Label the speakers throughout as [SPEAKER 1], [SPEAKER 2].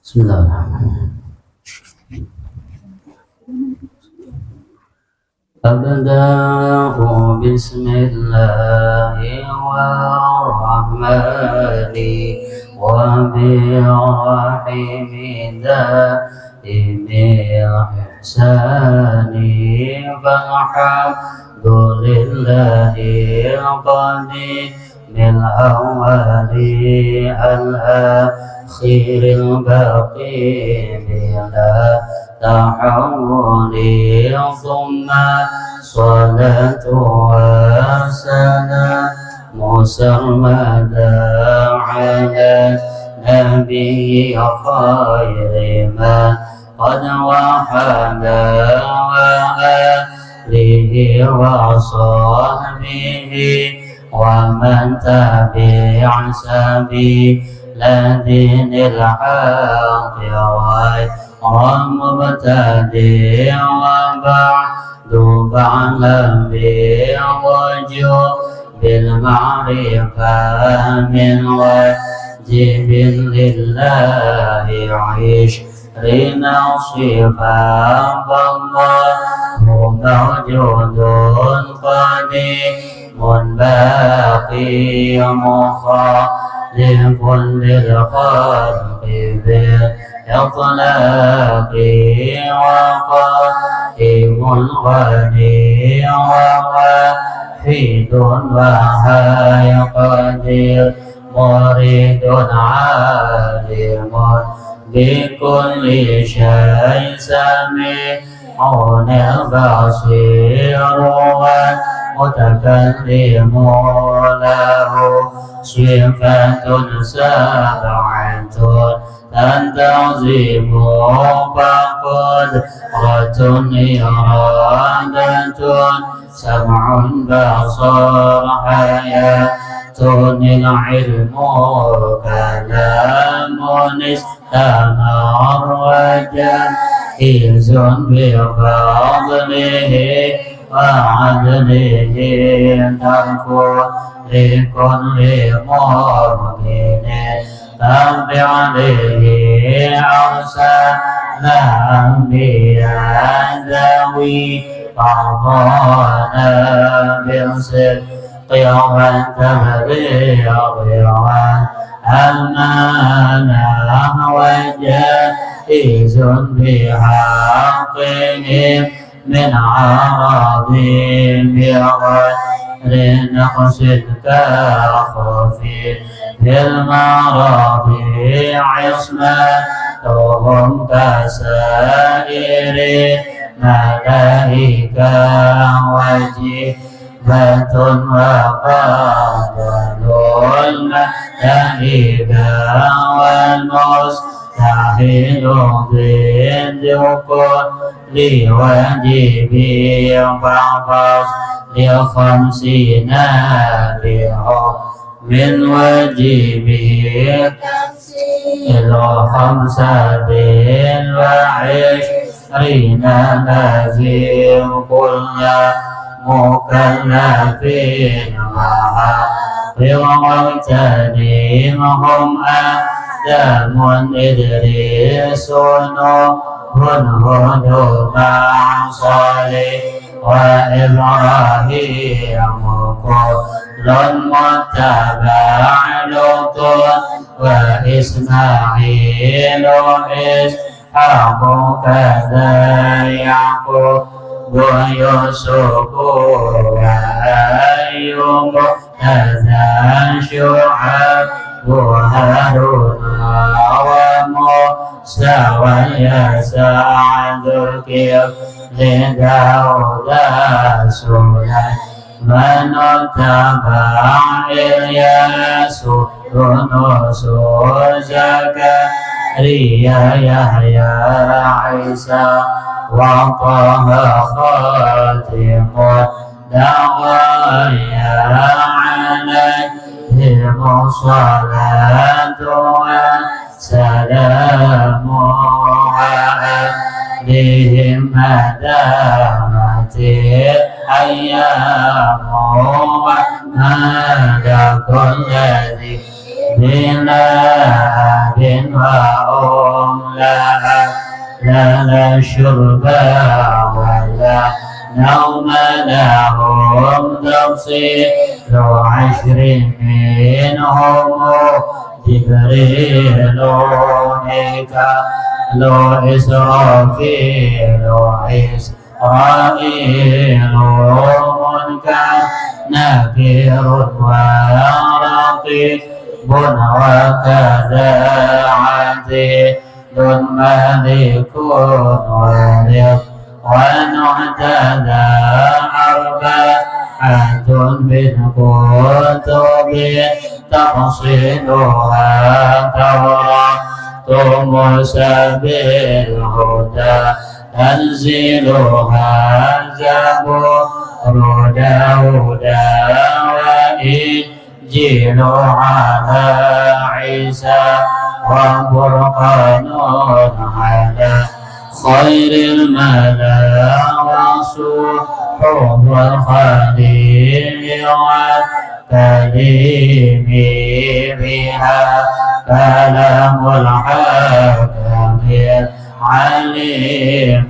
[SPEAKER 1] Bismillahirrahmanirrahim. Abda'u bismillahirrahmani wa birrahimi daimi ihsani falhamdulillahi qadimil awwali al-akhiril baqi bila tahawuli thumma salatu wa salamu sarmada ala nabiyyi khayri man qad wahada wa alihi wa sahbihi wa man tabi'a sabila dinil haqqi ومبتدئ وبعد فاعلم بوجوب بالمعرفة من واجب لله عشرين صفة فالله موجود قديم باقي مخالف للخلق إطلاق وقائم غني وواحد وهاي قدير مريد عالم بكل شيء سميع بصير متكلم له صفة سبعة تنتظم فقدرة إرادة سمع بصر حياة العلم كلام استمر وجائز بفضله وعدله ترك لكل ممكن بفعله أرسل الأنبياء ذوي أعطانا بالصدق والتبليغ والأمانة وجائز بحقهم من عرض بغير نقص كخفي بالمرض عصمتهم كسائر الملائكة وجبة وقبل الملائكة والمستحيل ضد كل واجب فاحفظ ل50 بحكم من واجبه إلى 25 لازم كل مكلف ومغتنمهم آدم إدريس نوح هود مع صالح وإبراهيم كل متبع لوط وإسماعيل وإسحاق كذا يعقوب ويوسف وأيوب كذا شعيب وهارون وموسى واليسع ذكر لداود سليمان اتبع إلياس يونس زكريا يحيى عيسى وطه خاتم دعوايا عليهم الصلاة والسلام عليهم ما دامت الأيام وملك الذي بلا أب وأم لا شرب ولا نوم لهم تفصيل عشر منهم جبريل ميكائيل إسرافيل إسرائيل منكر نكير ورقيب وكذا عتيد ملك ورق ونعتدى أربعة من كتب تفصيلها توراة موسى بالهدى تنزيلها زبور داود وإنجيل على عيسى وفرقان على خير الملا وصحب الخليل والكريم بها كلام الحكم العليم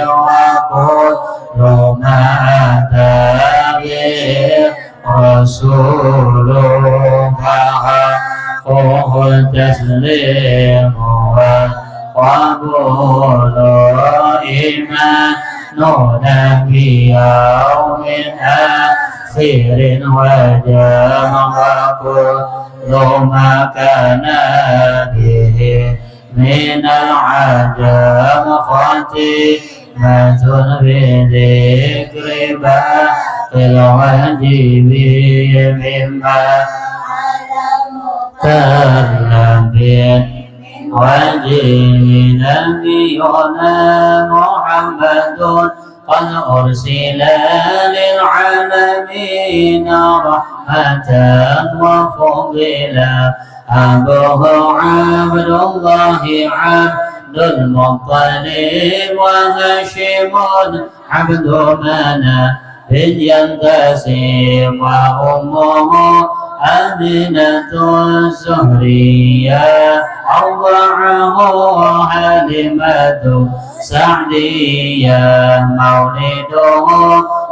[SPEAKER 1] وكل ما أتى به رسول فحقه التسليم وقبول إيماننا بيوم آخر وجمع وكل ما كان به من العجب خاتمة بذكر باقي الواجب مما كان به وجه نبينا محمد قد أرسل للعالمين رحمة وفضلا أبوه عبد الله عبد المطلب وهاشم عبد مناف ينقسم وأمه أمنة الزهرية أرضعه حليمة سعدية مولده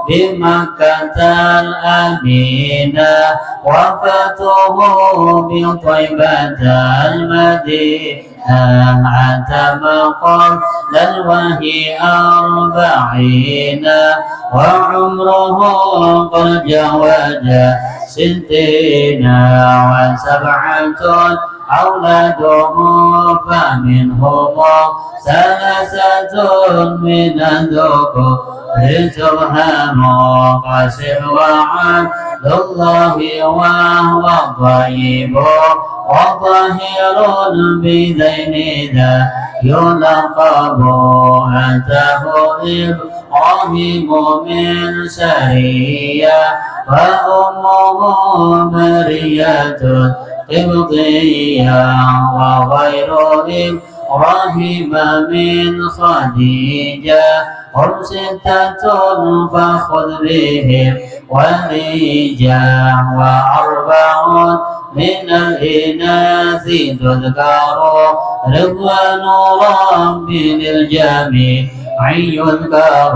[SPEAKER 1] بمكة الأمينة وفاته بطيبة المدينة أتم قبل الوحي 40 وعمره قد جاوز 60 و7 أولاده فمنهم 3 من الذكور تبهم قاسم وعبد الله وهو طيب وطاهر بذين ذا يلقب أتاه إبراهيم من سرية وأمه مرية قبطية وغير إبراهيم من خديجة هم 6 فخذ بهم وليجا و4 من الإناث تذكر رضوان ربي للجميع يذكر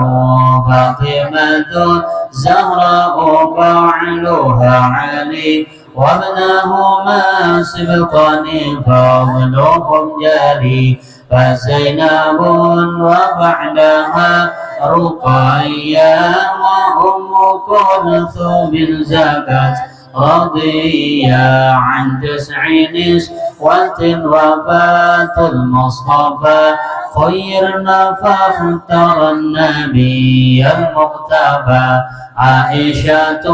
[SPEAKER 1] فاطمة زهراء بعلها علي وابنهما سبطان فضلهم جلي فزينب وبعدها رقية وأم كلثوم زكت رضية عن 9 نسوة وفاة المصطفى خيرنا فاختار النبي المقتفى عائشة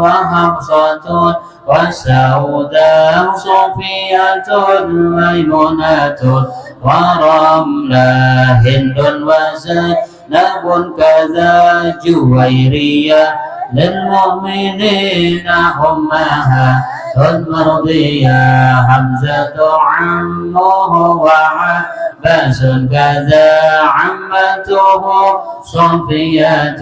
[SPEAKER 1] وحفصة وسوداء صفية ميمونة ورملة هند وزينب كذا جويرية للمؤمنين أمها مرضية حمزة عمه عباس كذا عمته صفية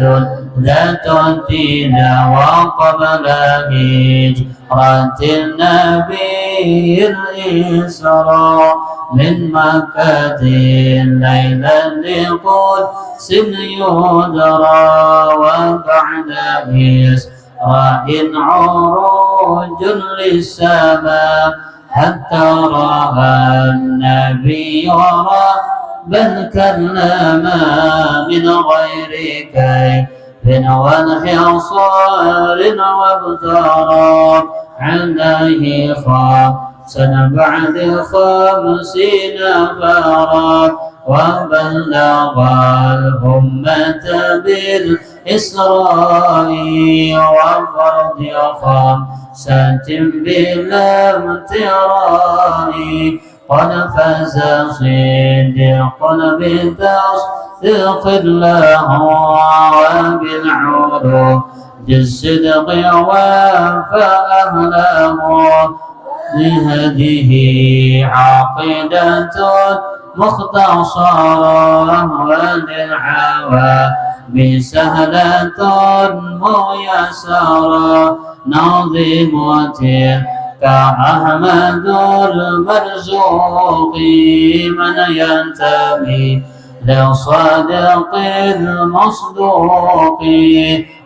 [SPEAKER 1] ذات الدين وقبل هجرة النبي الإسراء من مكة ليلا لقدس يدرى وبعد إسراء عروج للسماء حتى رأى النبي ربا كلما من غير كيف وانحصار وابترى عليه خمسا بعد 50 فرا وبلغ الأمة بالإسراء وفرض 5 بلا امتراء قد فاز صديق بتصديق له وبالعروج الصدق وفى أهله لهذه عقيدة مختصرة وللعوام سهلة ميسرة نظيمة كأحمد المرزوق من ينتمي للصادق المصدوق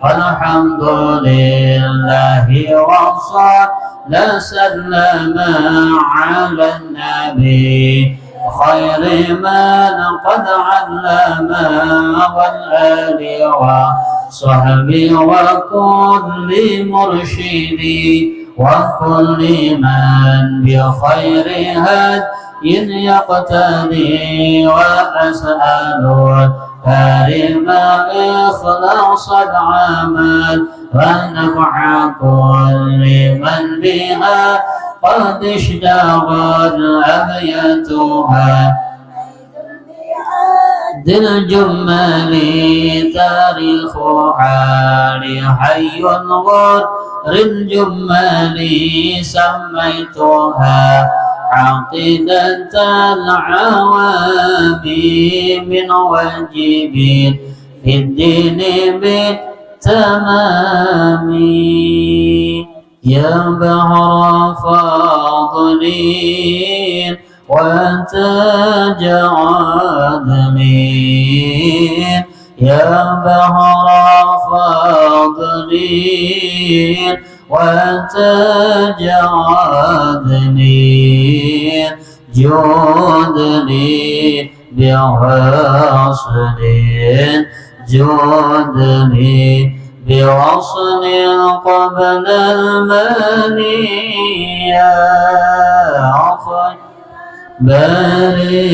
[SPEAKER 1] الحمد لله وصلى سلم على النبي خير من قد علم والآل وصحبه وكل مرشد وكل من بخير هدي يقتدي وأسأل كريم إخلاص العمل ونفع كل من بها قد اشتغل أبيتها ذي الجمال تاريخها لحي غر الجمال سميتها عقيدة العوام من واجب في الدين بالتمام يا بحر فاضلين وتاج عدمين يا بحر فاضلين وتاج عدنين جودني بوصل جودني بوصل قبل المنية بريا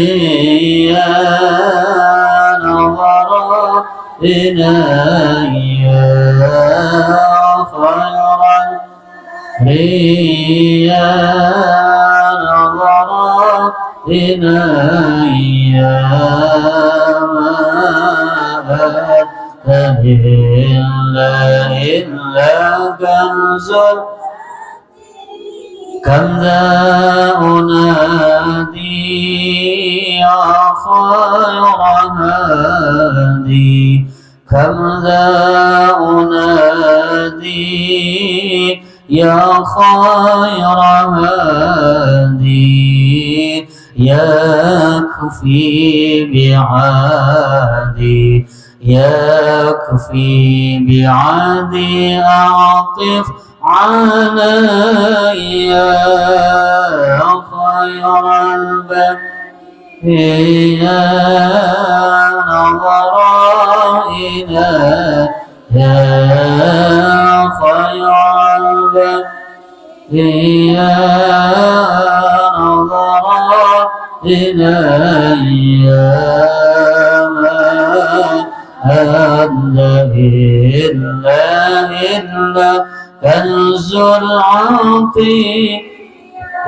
[SPEAKER 1] نظر إلي خيرا ريا نظر إلي إلا كنز كم ذا أنادي يا خير هادي كم ذا أنادي يا خير هادي يكفي بعادي يكفي بعادي أعطف علي خير البرية نظر إلي خير البرية نظر إلي إلا كنز العطيء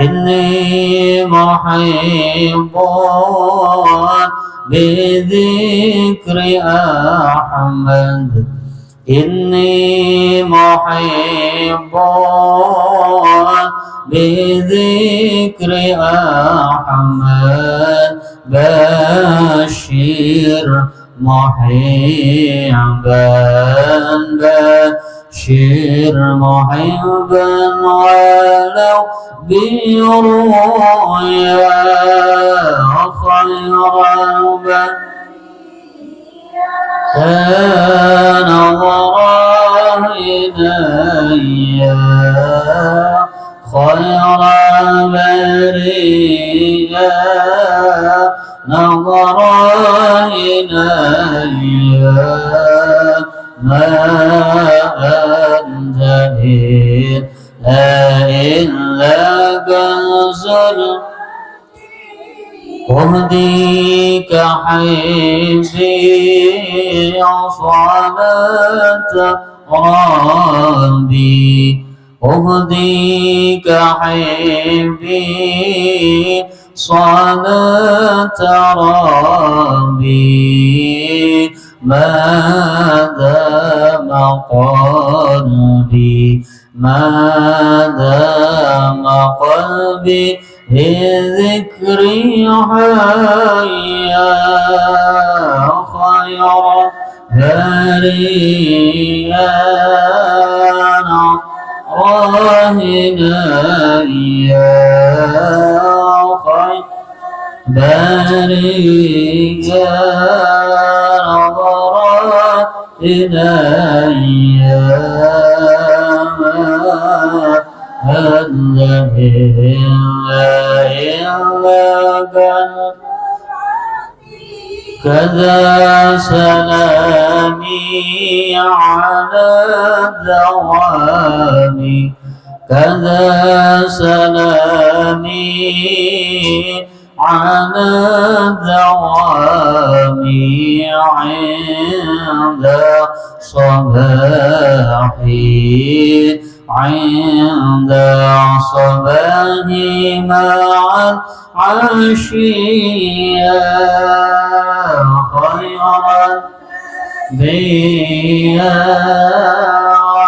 [SPEAKER 1] إني محب بذكر أحمد إني محب بذكر أحمد بشير محبا بشير محبا ولو برؤيا خير نظر إلي خير بريا نظر إلي ما أنت إلا كنز أهديك حبي صلاة ربي أهديك حبي صلاة ربي ما دام قلبي ما دام قلبي بذكري حيا خير بريا راهنيا خير بريا نظر إلي الذي كذا سلامي على الدوام كذا سلامي على الدوام عند صباحي عند صباحي مع العشية خيرا بيا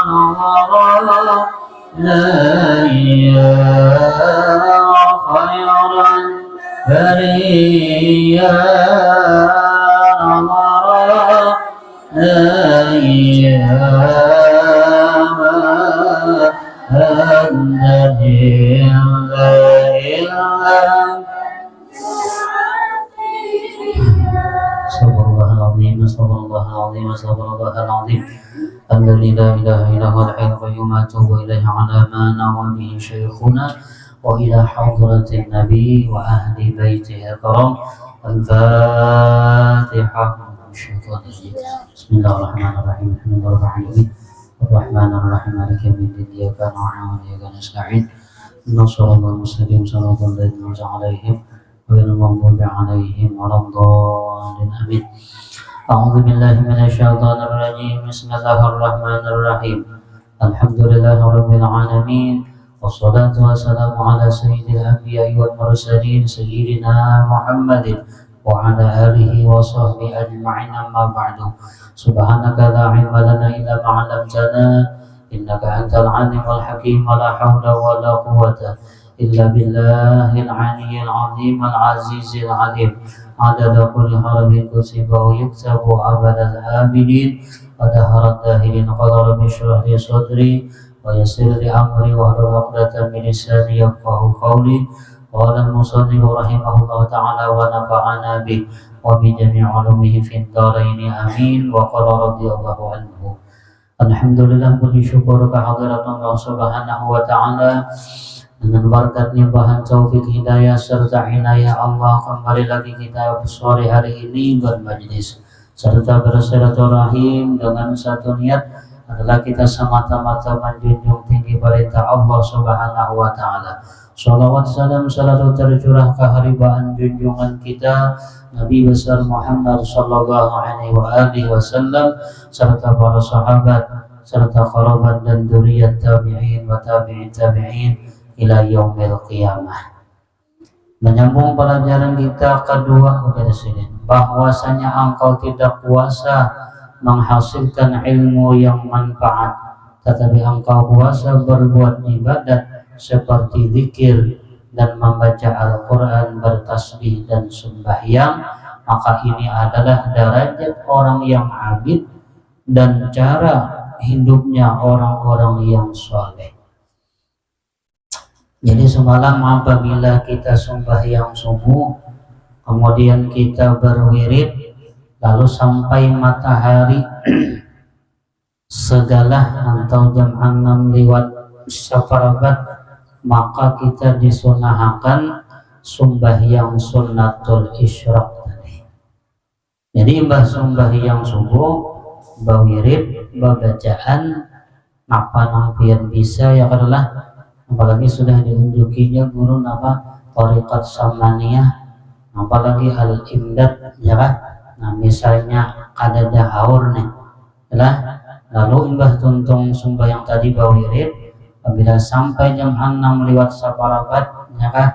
[SPEAKER 1] نظرا ليا خيرا بريا نظرا ليا الذي لا إله صلى الله العظيم صلى الله العظيم صلى الله العظيم الذي لا إله إلا هو الحي القيوم أتوب إليه على ما نوى به شيخنا وإلى حضرة النبي وأهل بيته الكرام. الفاتحة. بسم الله الرحمن الرحيم الحمد لله رب العالمين الرحمن الرحيم مالك يوم الدين إياك نعبد وإياك نستعين اهدنا الصراط المستقيم صراط الذين أنعمت عليهم غير المغضوب عليهم ولا الضالين آمين. أعوذ بالله من الشيطان الرجيم بسم الله الرحمن الرحيم الحمد لله رب العالمين والصلاة والسلام على سيد الأنبياء والمرسلين سيدنا محمد وعلى آله وصحبه أجمعين أما بعد سبحانك لا علم لنا إلا ما علمتنا إنك أنت العليم الحكيم ولا حول ولا قوة إلا بالله العلي العظيم العزيز العليم عدد كل حرف كتب ويكتب أبد الآبدين ودهر الداهرين قال رب اشرح لي صدري ويسر لي أمري واحلل عقدة من لساني يفقهوا قولي. قال المصنف رحمه الله تعالى ونفعنا به وبجميع علومه في الدارين آمين. وقال رضي الله عنه alhamdulillah puji syukur kehadirat Allah Subhanahu wa taala dengan berkat limpahan taufik hidayah serta inayah Allah kembali lagi kita sore hari ini bermajlis serta bersilaturahim dengan satu niat adalah kita semata-mata menjunjung tinggi perintah Allah Subhanahu wa taala. Shalawat salam selalu tercurah keharibaan junjungan kita Nabi besar Muhammad sallallahu alaihi wasallam serta para sahabat serta kerabat dan dzurriyyat tabi'in wa tabi'in tabi'in ila yaumil qiyamah. Menyambung pelajaran kita kedua kepada sini bahwasanya engkau tidak puasa menghasilkan ilmu yang manfaat, tetapi engkau puasa berbuat ibadat seperti zikir dan membaca Al-Quran, bertasbih dan sembahyang, maka ini adalah derajat orang yang abid dan cara hidupnya orang-orang yang soleh. Jadi semalam apabila kita sembahyang subuh, kemudian kita berwirid, lalu sampai matahari segala atau jam 6 lewat seperempat, maka kita disunahkan sembahyang sunnatul isyraq tadi. Jadi mbah sembahyang subuh, mbah wirid, mbah bacaan, apa nampian bisa ya adalah, apalagi sudah diunjukinya guru apa thariqat samaniyah, apalagi al-imdad ya kan. Nah misalnya ada dahaur nih lah, lalu mbah tuntung sembahyang tadi mbah wirid, apabila sampai jam 6 lewat seperempat ya kan,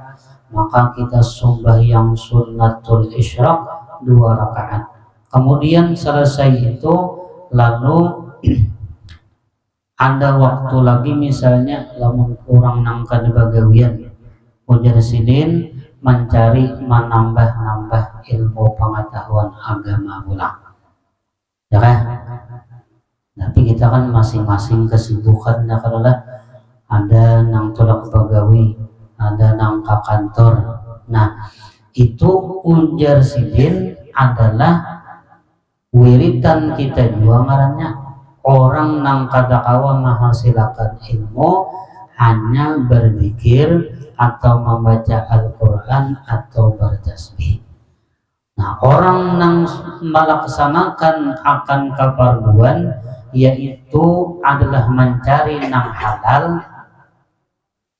[SPEAKER 1] maka kita sembahyang sunnatul isyraq 2 rakaat. Kemudian selesai itu lalu ada waktu lagi, misalnya lamun kurang nangka bagawian ujar sidin mencari menambah-nambah ilmu pengetahuan agama ulang ya kan. Tapi kita kan masing-masing kesibukan ya kan, ada nang tolak bagawi, ada nang ke kantor. Nah itu ujar sidin adalah wiridan kita juga ngarannya orang nang kadakawa menghasilkan ilmu hanya berzikir atau membaca Al-Quran atau bertasbih. Nah orang nang melaksanakan akan keperluan yaitu adalah mencari nang halal,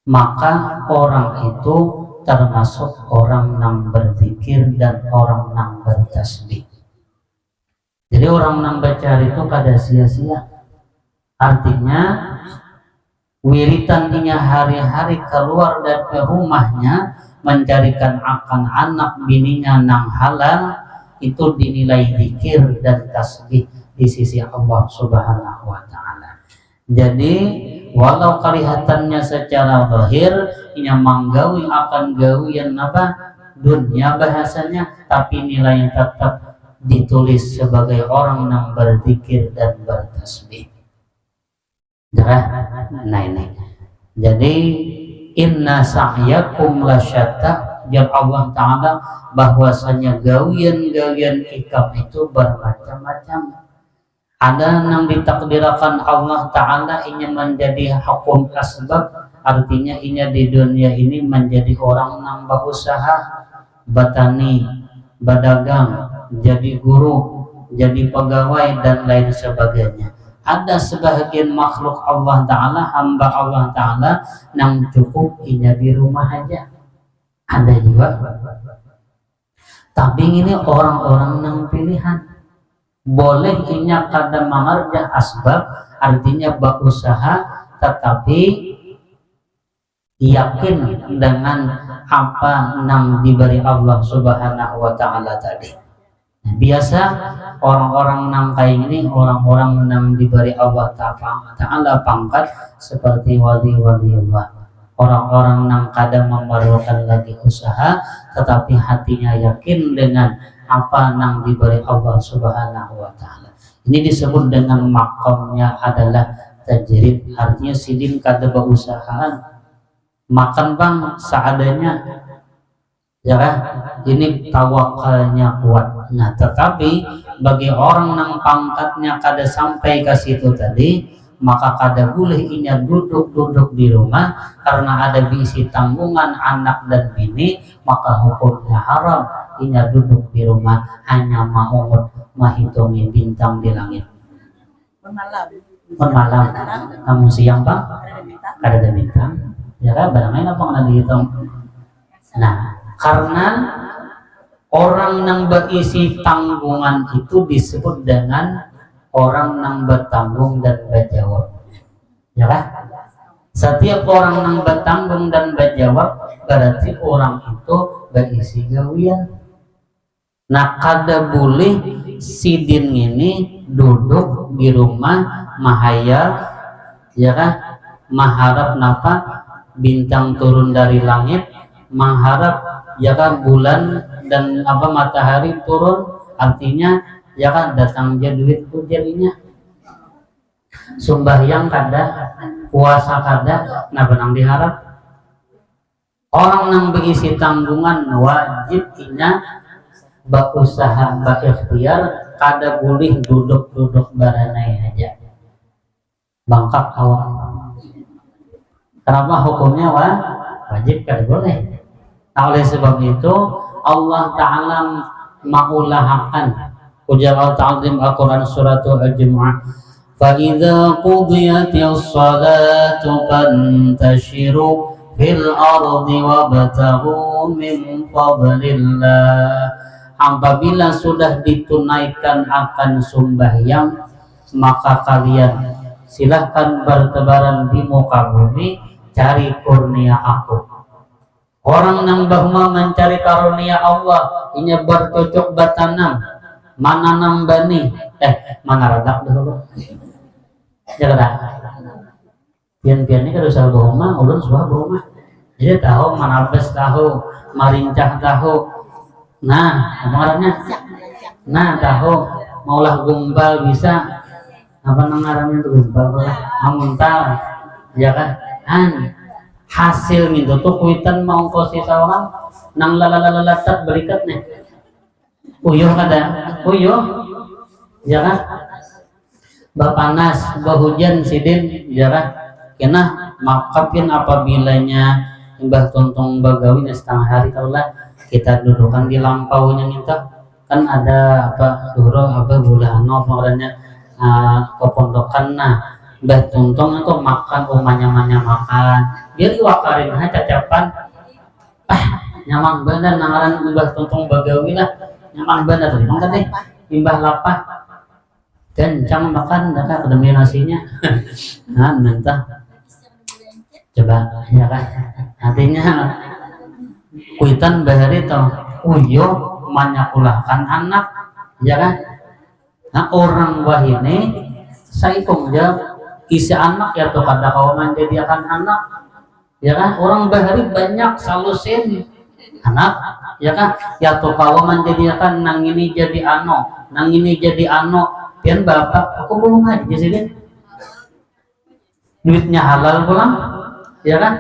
[SPEAKER 1] maka orang itu termasuk orang nang berzikir dan orang nang bertasbih. Jadi orang nang bacari itu kada sia-sia. Artinya wiritannya hari-hari keluar dari rumahnya mencarikan akan anak bininya nang halal, itu dinilai zikir dan tasbih di sisi Allah Subhanahu wa taala. Jadi walau kelihatannya secara zahir ini manggawi akan gawian apa dunia bahasanya, tapi nilainya tetap ditulis sebagai orang yang berzikir dan bertasbih. Nah ini. Jadi inna sa'yakum lasyatta, jawab Allah Ta'ala bahwasanya gawian-gawian ikam itu bermacam-macam. Ada yang ditakdirkan Allah Ta'ala ingin menjadi hukum asbab, artinya ini di dunia ini menjadi orang yang berusaha, bertani, berdagang, jadi guru, jadi pegawai dan lain sebagainya. Ada sebagian makhluk Allah Ta'ala, hamba Allah Ta'ala yang cukup inya di rumah aja. Ada juga. Tapi ini orang-orang yang pilihan. Boleh inya kada mengerja asbab, artinya berusaha, tetapi yakin dengan apa yang diberi Allah Subhanahu wa Ta'ala tadi. Biasa orang-orang yang kayak ini, orang-orang yang diberi Allah Ta'ala pangkat seperti wali-wali Allah, orang-orang yang kadang memerlukan lagi usaha tetapi hatinya yakin dengan apa yang diberi Allah Subhanahu wa Ta'ala. Ini disebut dengan makamnya adalah tajrid, artinya sidin kada berusahaan, makan bang seadanya ya kan, ini tawakalnya kuat. Nah tetapi bagi orang yang pangkatnya kada sampai ke situ tadi, maka kada boleh inya duduk-duduk di rumah karena ada bisi tanggungan anak dan bini, maka hukumnya haram inya duduk di rumah hanya mau menghitungi bintang di langit. Malam kamu siang bang kada ada bintang ya kan, barangnya apa nggak dihitung. Nah karena orang yang berisi tanggungan itu disebut dengan orang yang bertanggung dan berjawab, ya kan? Setiap orang yang bertanggung dan berjawab berarti orang itu berisi gawian. Nah kada boleh sidin ini duduk di rumah mahayal, ya kan? Mengharap napa bintang turun dari langit, mengharap ya kan bulan dan apa matahari turun, artinya ya kan datang je duit jadinya. Sembahyang kada, puasa kada, nah benang diharap. Orang yang berisi tanggungan wajib inya berusaha berikhtiar kada boleh duduk baranai aja bangkak awak. Kenapa hukumnya wajib kada boleh? Nah, oleh sebab itu Allah Ta'ala mengulahakan ujar Allah Ta'ala di Al-Quran surat Al-Jumu'ah, فَإِذَا قُضِيَتِ الصَّلَاةُ فَانْتَشِرُوا فِي الْأَرْضِ وَابْتَغُوا مِنْ فَضْلِ اللَّهِ. Apabila sudah ditunaikan akan sembahyang, maka kalian silahkan bertebaran di muka bumi cari kurnia aku. Orang yang bahwa mencari karunia Allah ini bercocok batanam mananam bani mana radak dulu jaga pian-pian ini kada usah bahuma ulun suah bahuma jadi tahu manabes tahu marincah tahu nah ngarannya nah tahu maulah gumbal bisa apa ngarannya gumbal lah amuntal ya kan hasil gitu tuh kuitan mau kosi orang nang lalalalat berikat nih uyuh kada uyuh ya kan bapanas bahujan sidin ya kan kena makapin apabilanya imbah tontong bagawi setengah hari kaulah kita dudukan di lampaunya kita kan ada apa duro apa bulano pengaranya kepondokan nah mbah tuntung itu makan umanya makan dia diwakarin cacapan nyamang bener nangaran mbah tuntung bagawi lah nyamang bener memang tadi imbah lapah kencang makan dah kedemi nasinya nah mentah coba ya kan artinya kuitan bahari to uyo manyakulahkan anak ya kan nah orang wahine saikong dia isi anak ya tuh kada kau menjadikan anak ya kan orang bahari banyak salusin anak ya kan ya tuh kau menjadikan nang ini jadi nang ini jadi pian bapak aku belum ngaji sih duitnya halal pulang ya kan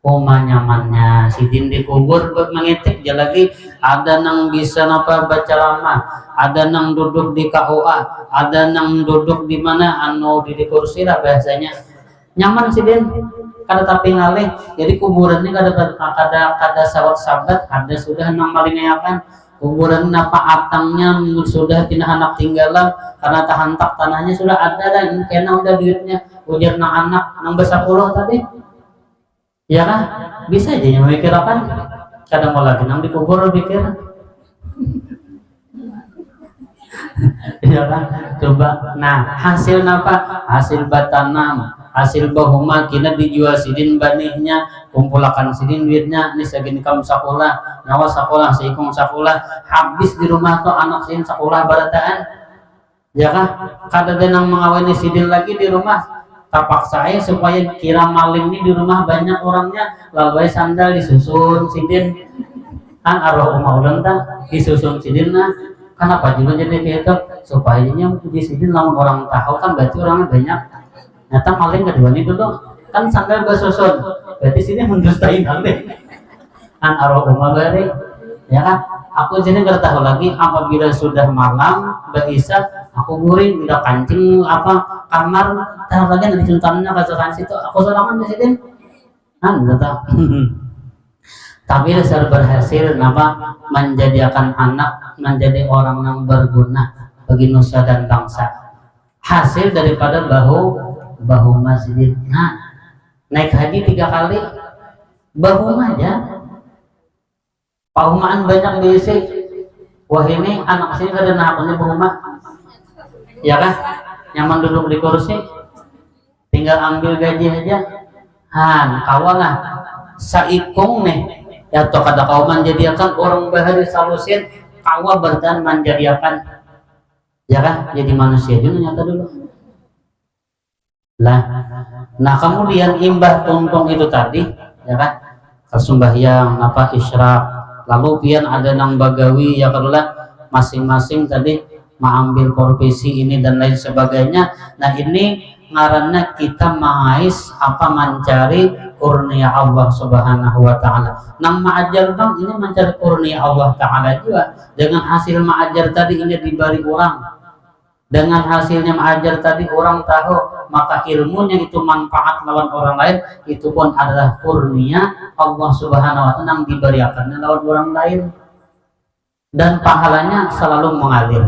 [SPEAKER 1] nyamannya sidin dikubur buat mengetik ya lagi ada nang bisa apa baca lama ada nang duduk di KUA ada nang duduk di mana di kursi lah bahasanya nyaman sidin kada tapi ngalih jadi kuburannya kada sawat sabat ada sudah nang malingayakan kuburan apa atangnya sudah tina anak tinggalan karena tahantak tanahnya sudah ada dan kena udah duitnya ujar nang anak nang besapuluh tadi ya kan bisa aja yang memikirkan kadang mau lagi nang dikubur pikir ya kan coba nah hasil apa hasil batanam hasil bahuma kina dijual sidin banihnya kumpulakan sidin duitnya ini segini kamu sekolah nawa sekolah seikung sekolah habis di rumah tuh anak sidin sekolah barataan ya kan kada ada nang mengawini sidin lagi di rumah tapak saya supaya kira maling ini di rumah banyak orangnya lalu sandal disusun sidin kan arwah umaulan tak disusun sidin nah kenapa juga jadi kayak itu supaya di sidin lamun orang tahu kan berarti orangnya banyak nyata maling kedua ini dulu kan sandal bersusun berarti sini mendustai maling kan arwah umaulan ya kan aku jadi nggak tahu lagi apabila sudah malam berisak aku guring udah kancing apa kamar tahu lagi nanti contohnya kasakan situ aku salaman di situ tapi dasar berhasil nama menjadikan anak menjadi orang yang berguna bagi nusa dan bangsa hasil daripada bahu masjid naik haji 3 kali bahu aja pahumaan banyak diisi wah ini anak sini kada nakunnya bahuma ya kan nyaman duduk di kursi tinggal ambil gaji aja kawalah saikong nih ya toh kada kau menjadikan orang bahari salusin kawa berdan menjadikan ya kan jadi manusia juga nyata dulu lah nah kemudian imbah tuntung itu tadi ya kan sembahyang apa isyraq Lalu pian ada nang bagawi ya karulah masing-masing tadi mengambil profesi ini dan lain sebagainya. Nah ini ngarannya kita mengais apa mencari kurnia Allah Subhanahu wa taala. Nang maajar bang ini mencari kurnia Allah taala juga. Dengan hasil maajar tadi ini diberi orang. Dengan hasilnya mengajar tadi orang tahu, maka ilmunya itu manfaat lawan orang lain, itu pun adalah kurnia Allah Subhanahu wa taala yang diberikannya lawan orang lain, dan pahalanya selalu mengalir.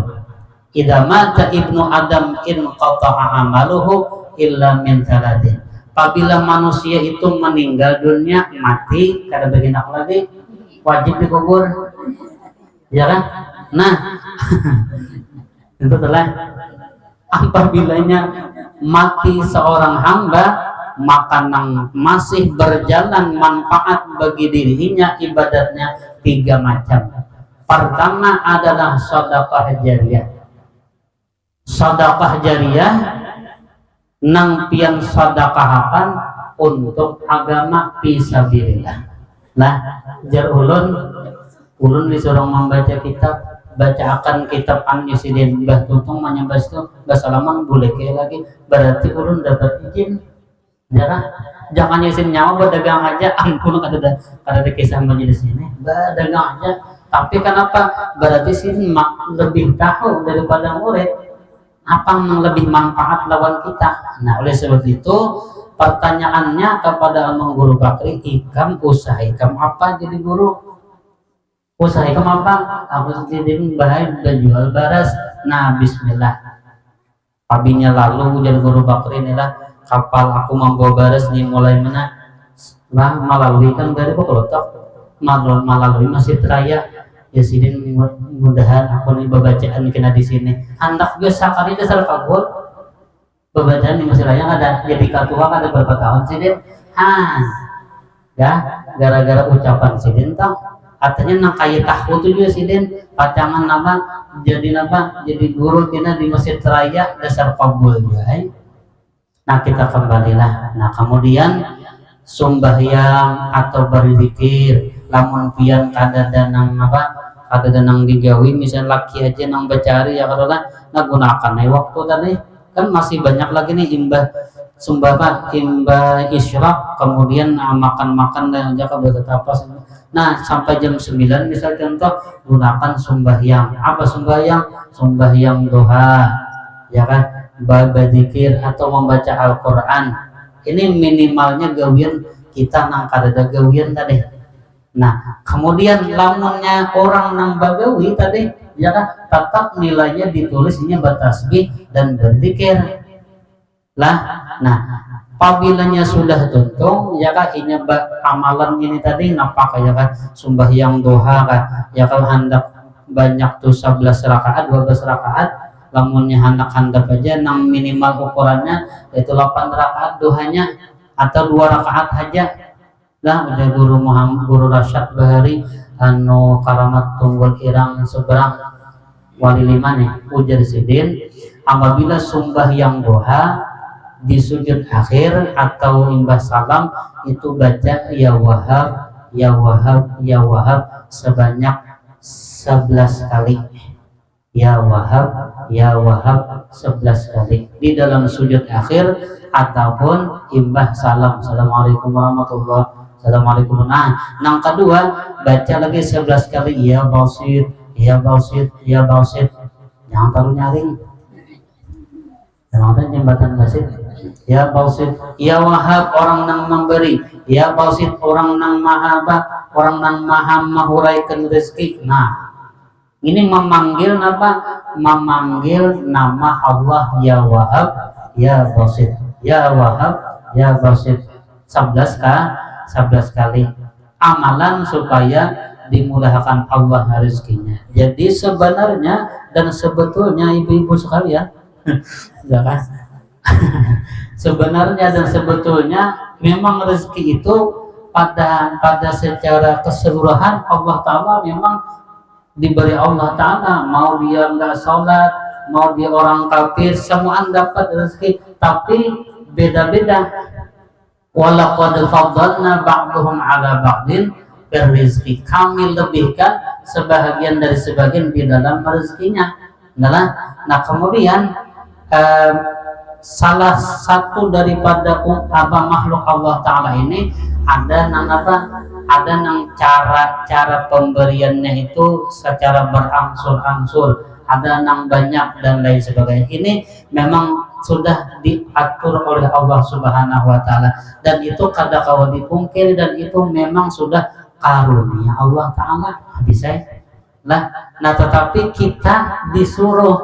[SPEAKER 1] Idza mata ibnu adam in qata'a amaluhu illa min thalathin. Apabila manusia itu meninggal dunia, mati kada begina lagi, wajib dikubur. Ya kan? Nah, itu telah apabila mati seorang hamba, maka nang masih berjalan manfaat bagi dirinya ibadatnya 3 macam. Pertama adalah sedekah jariyah. Sedekah jariyah nang pian sedekahakan untuk agama fisabilillah. Nah, jar ulun disuruh membaca kitab, bacakan kitab An-Yusidin Mbah Tutung menyembah itu basalaman boleh kayak lagi, berarti ulun dapat izin. Jangan nyisin nyawa berdagang aja, ampun kada kisah majelis ini berdagang aja. Tapi kenapa? Berarti sini lebih tahu daripada murid apa yang lebih manfaat lawan kita. Nah oleh sebab itu pertanyaannya kepada Almarhum Guru Bakri, ikam usaha ikam apa jadi guru? Usaha ikam apa? Aku jadi bahaya udah jual baras. Nah bismillah. Pabinya lalu jadi Guru Bakri inilah kapal aku membawa baras nih mulai mana? Nah melalui kan dari Pokolotok, melalui Masjid Raya. Ya sidin mudahan aku nih bacaan kena di sini. Hendak gue sakali dasar kabul. Bacaan di Masjid Raya ada jadi ketua ada berapa tahun sidin? Ya gara-gara ucapan sidin tak. Artinya nang kaya tahu tuh juga sidin pacangan nama jadi guru kita di Masjid Raya dasar kabul juga. Nah kita kembalilah. Nah kemudian sembahyang atau berzikir, lamun pian kada danang digawi, misal laki aja nang bacari ya kalau lah gunakan waktu tadi kan masih banyak lagi nih imbah isyraq, kemudian makan dan jaga betapa. Nah sampai jam 9 misal contoh gunakan sembahyang. Apa sembahyang? Sembahyang duha, ya kan, berzikir atau membaca Al-Quran. Ini minimalnya gawian kita nang kadada gawian tadi. Nah kemudian lamunnya orang nang bagawi tadi, ya kan, tetap nilainya ditulisnya bertasbih dan berzikir lah. Nah apabila sudah tuntung ya kan ini amalan ini tadi napak ya kan, sembahyang duha kan ya kan, hendak banyak tuh 11 rakaat 12 rakaat, lamunnya hendak aja nang minimal ukurannya yaitu 8 rakaat duhanya atau 2 rakaat aja lah. Udah Guru Rasyad Bahari anu Karamat Tunggul Irang seberang wali 5 nih ujar sidin, apabila sembahyang duha di sujud akhir atau imbah salam itu baca ya Wahab ya Wahab ya Wahab sebanyak 11 kali. Ya Wahab ya Wahab 11 kali di dalam sujud akhir ataupun imbah salam, assalamualaikum warahmatullahi wabarakatuh. Nah yang kedua baca lagi 11 kali ya Basit ya Basit ya Basit, jangan terlalu nyaring, jangan jembatan Basit. Ya Basit, ya Wahab orang nang memberi, ya Basit orang nang maha orang nang maha mahuraikan rezeki. Nah ini memanggil apa? Memanggil nama Allah ya Wahab ya Basit, ya Wahab ya Basit 11 kali amalan supaya dimudahkan Allah rezekinya. Jadi sebenarnya dan sebetulnya ibu-ibu sekalian ya kan? Sebenarnya dan sebetulnya memang rezeki itu pada secara keseluruhan Allah Ta'ala memang diberi Allah Ta'ala, mau dia nggak sholat, mau dia orang kafir, semua dapat rezeki, tapi beda-beda. Walaqad faddalna ba'dhum 'ala ba'din berizki. Kami lebihkan sebahagian dari sebagian di dalam rezekinya. Nah kemudian salah satu daripada makhluk Allah Ta'ala ini ada nang cara pemberiannya itu secara berangsur-angsur, ada nang banyak dan lain sebagainya. Ini memang sudah diatur oleh Allah Subhanahu wa Ta'ala, dan itu kada kawa dipungkiri, dan itu memang sudah karunia Allah Ta'ala. Bisa lah. Nah tetapi kita disuruh,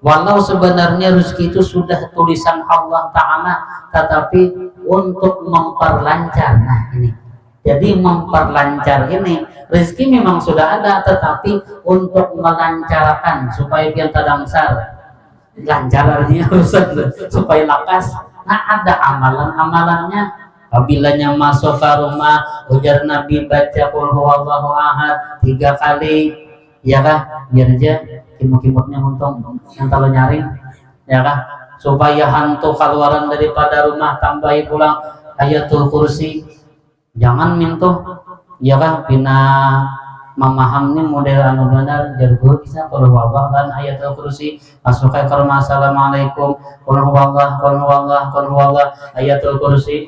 [SPEAKER 1] walau sebenarnya rezeki itu sudah tulisan Allah Ta'ala, tetapi untuk memperlancar. Nah ini, jadi memperlancar ini, rezeki memang sudah ada, tetapi untuk melancarkan supaya dia tadangsar, lancar artinya supaya lakas. Nah ada amalan-amalannya. Apabila masuk ke rumah, ujar Nabi baca qul huwallahu ahad 3 kali, ya kah, biar aja kimut-kimutnya untung yang kalau nyaring, ya kah, supaya hantu keluaran daripada rumah. Tambahi pulang ayatul kursi, jangan mintuh, ya kah, pina memaham nih model anu benar jago bisa kalau wabah dan ayatul kursi masuk ke rumah. Assalamualaikum qul huwallah ayatul kursi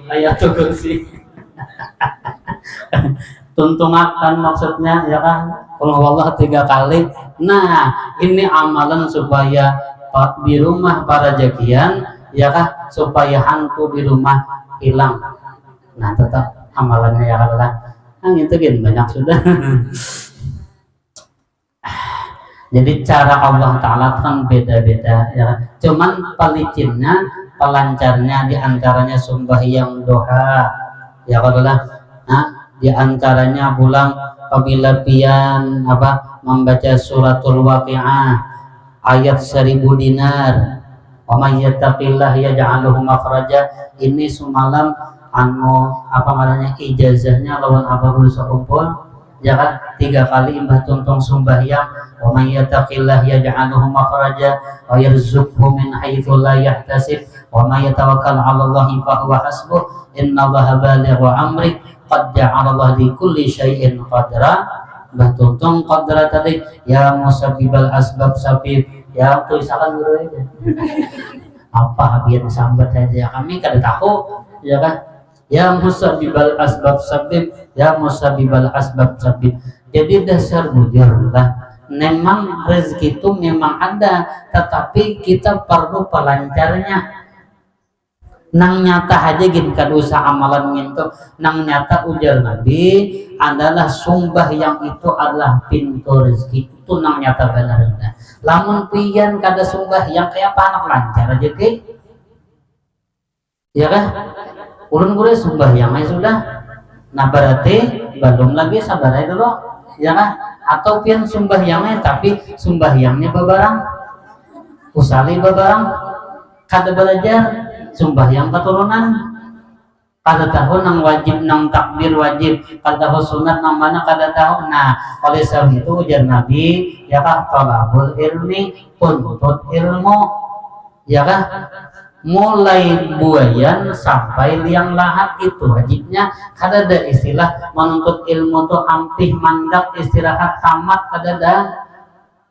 [SPEAKER 1] tuntungakan maksudnya, ya kan, qul huwallah 3 kali. Nah ini amalan supaya di rumah para jagian, ya kan, supaya hantu di rumah hilang. Nah tetap amalannya, ya kan. Nah itu kan banyak sudah. Jadi cara Allah Ta'ala kan beda-beda, ya. Cuman pelicinnya, pelancarnya diantaranya sembahyang doa, ya kalau diantaranya pulang apabila pian membaca suratul waqi'ah ayat 1000 dinar, wa may yattaqillah yaj'alhu makhraja. Ini semalam ijazahnya lawan apa bisa kumpul, ya kan, 3 kali imbah tuntung sembahyang, wa may yattaqillah yaj'alhu makhraja wa yarzuqhu min haitsu la yahtasib wa may yatawakkal 'ala Allahi fa huwa hasbuh innallaha balighu amri qad ja'ala Allah li kulli syai'in qadra. Mbah tuntung qadra tadi, ya musabbibal asbab sabib, ya tulisakan dulu aja. Apa biar sambat aja, kami kada tahu, ya kan. Ya musabbibal asbab sabib, ya musabbibal asbab sabib. Jadi dasar bujur lah, memang rezeki itu memang ada, tetapi kita perlu pelancarnya. Nang nyata aja gini kada usah amalan gitu. Nang nyata ujar Nabi adalah sumbah yang itu adalah pintu rezeki. Itu nang nyata benar. Lamun pian kada sumbah yang kayak panak lancar aja ke, ya kan? Ulun gue sembahyangnya sudah, nah berarti belum lagi sabar aja dulu, ya kan? Atau pian sembahyangnya tapi sembahyangnya bebarang, usali bebarang, kada belajar sembahyang keturunan, kada tahu nang wajib nang takbir wajib, kada tahu sunat nang mana kada tahu. Nah oleh sebab itu ujar Nabi, ya kan, thalabul ilmi tuntut ilmu, ya kan, mulai buayan sampai liang lahat itu wajibnya. Kada ada istilah menuntut ilmu tuh ampih mandak istirahat tamat, kada ada,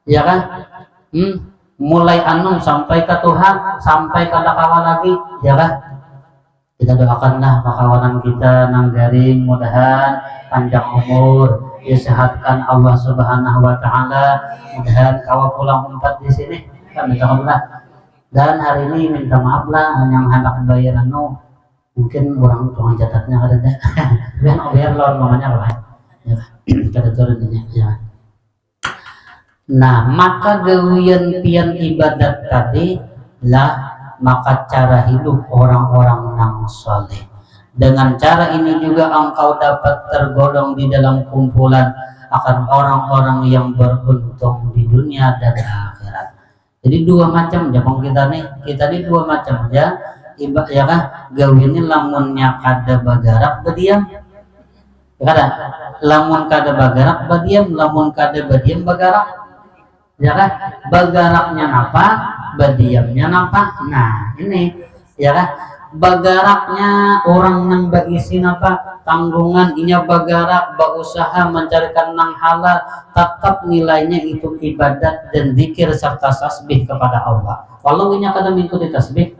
[SPEAKER 1] ya kan. Mulai sampai ke Tuhan, sampai kada kawan lagi, ya kan. Kita doakanlah kawanan kita nang garing, mudahan panjang umur, disehatkan Allah Subhanahu wa Ta'ala, mudahan kawa pulang 4 di sini, kami doakanlah. Dan hari ini minta maaf lah yang hendak bayar mungkin orang tuang catatnya ada dah. Dan bayar lawan mamanya lah, ya kada turunnya, ya. Nah maka gawian pian ibadat tadi lah, maka cara hidup orang-orang yang saleh. Dengan cara ini juga engkau dapat tergolong di dalam kumpulan akan orang-orang yang beruntung di dunia dan akhirat. Jadi 2 macam Jepang kita nih 2 macam ya, ya kan. Gawinnya lamunnya kada bagarak badiam, ya kada. Lamun kada bagarak badiam, lamun kada badiam bagarak, ya kan. Bagaraknya napa, badiamnya napa. Nah ini, ya kan. bagaraknya orang yang berisi apa tanggungan inya bagarak berusaha mencarikan nang halal, tetap nilainya itu ibadat dan zikir serta tasbih kepada Allah. Kalau inya kada mengikuti tasbih,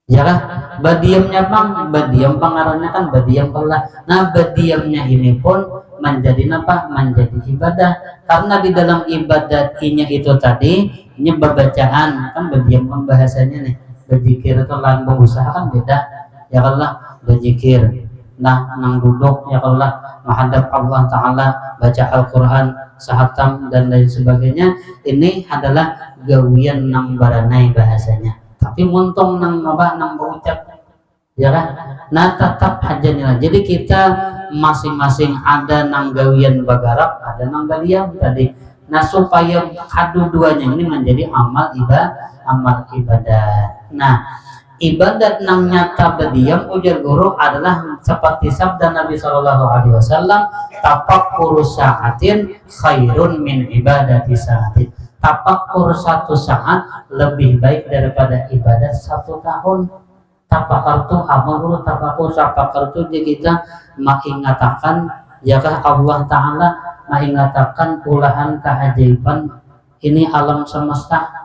[SPEAKER 1] ya kan? Badiamnya bang, badiam pengaruhnya kan badiam pula. Nah badiamnya ini pun menjadi apa? Menjadi ibadah. Karena di dalam ibadat inya itu tadi, ini berbacaan kan badiam kan bahasanya nih. Berzikir itu lain berusaha kan beda. Ya Allah berzikir. Nah nang duduk ya Allah menghadap Allah Taala, baca Al-Quran, sahatam dan lain sebagainya. Ini adalah gawian nang baranai bahasanya. Tapi muntung nang apa nang berucap ya kan. Nah tetap aja nilai. Jadi kita masing-masing ada nang gawian bagarap, ada nang badiam tadi. Nah supaya kedua-duanya ini menjadi amal ibadah. Nah ibadat nang nyata badiam ujar guru adalah seperti sabda Nabi Shallallahu Alaihi Wasallam, tafakkuru sa'atin khairun min ibadati sa'atin. Tafakkur satu saat lebih baik daripada ibadat 1 tahun. Tafakkur tuh apa dulu? Tafakkur tuh kita mengatakan ya Allah Taala mengatakan ulahan keajaiban ini alam semesta.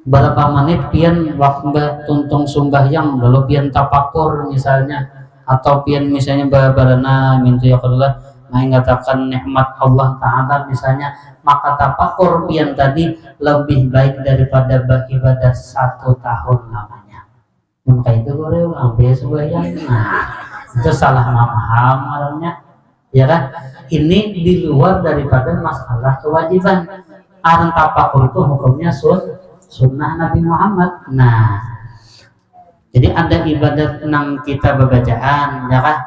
[SPEAKER 1] Berapa menit pian waktu tuntung sembahyang lalu pian tafakur misalnya, atau pian misalnya barana minta ya Allah mengatakan nikmat Allah Ta'ala misalnya, maka tafakur pian tadi lebih baik daripada ibadah 1 tahun namanya. Maka itu gue ambil sembahyang, nah itu salah paham orangnya ya kan. Ini di luar daripada masalah kewajiban. Arang tafakur itu hukumnya sunnah Nabi Muhammad. Nah, jadi ada ibadat nang kita bebacaan, ya kan?